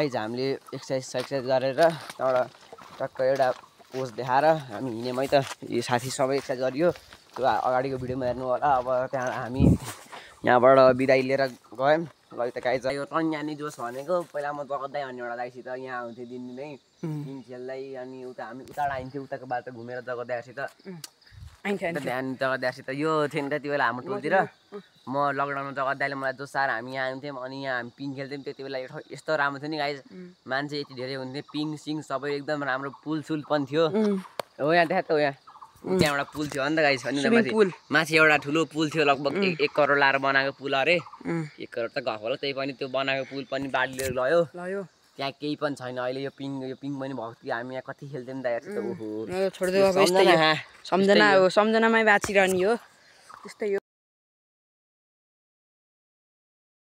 Guys हामीले exercise गरेर त्यहाँबाट टक्क एउटा पोज देखाएर हामी हिँड्यौँ है त। यो साथी सबै एक्सर्साइज गरियो त्यो अगाडिको भिडियोमा हेर्नु होला। अब त्यहाँ हामी यहाँबाट बिदाई लिएर गयौँ। ल त गाइज यो टन्यानी जोस भनेको पहिला म जगत्दै भन्ने एउटा दाइसित यहाँ आउँथेँ दिनदिनै गेम खेल्दै अनि उता हामी उताबाट आइन्थ्यौँ उताको बाटो घुमेर जगत्दासित ध्यान जगत्दासित यो थियो नि त त्यो बेला हाम्रो टोलतिर म लकडाउनमा जगत्दाले मलाई जोसाएर हामी यहाँ आउँथ्यौँ अनि यहाँ हामी पिङ खेल्थ्यौँ। त्यति बेला यस्तो राम्रो थियो नि गाइज मान्छे यति धेरै हुन्थ्यो पिङ सिङ सबै एकदम राम्रो पुल सुल पनि थियो। हो यहाँ देखा त हो यहाँ त्यहाँबाट पुल थियो अन्त गाइज अनि माथि एउटा ठुलो पुल थियो लगभग 1 करोड लाएर बनाएको पुल अरे 1 करोड त गएको होला त्यही पनि त्यो बनाएको पुल पनि बाढीले लयो त्यहाँ केही पनि छैन अहिले यो पिङ पनि भएको थियो हामी यहाँ कति खेल्थ्यौँ नि त यार। ओहो सम्झनामै बाँचिरहने हो त्यस्तै हो।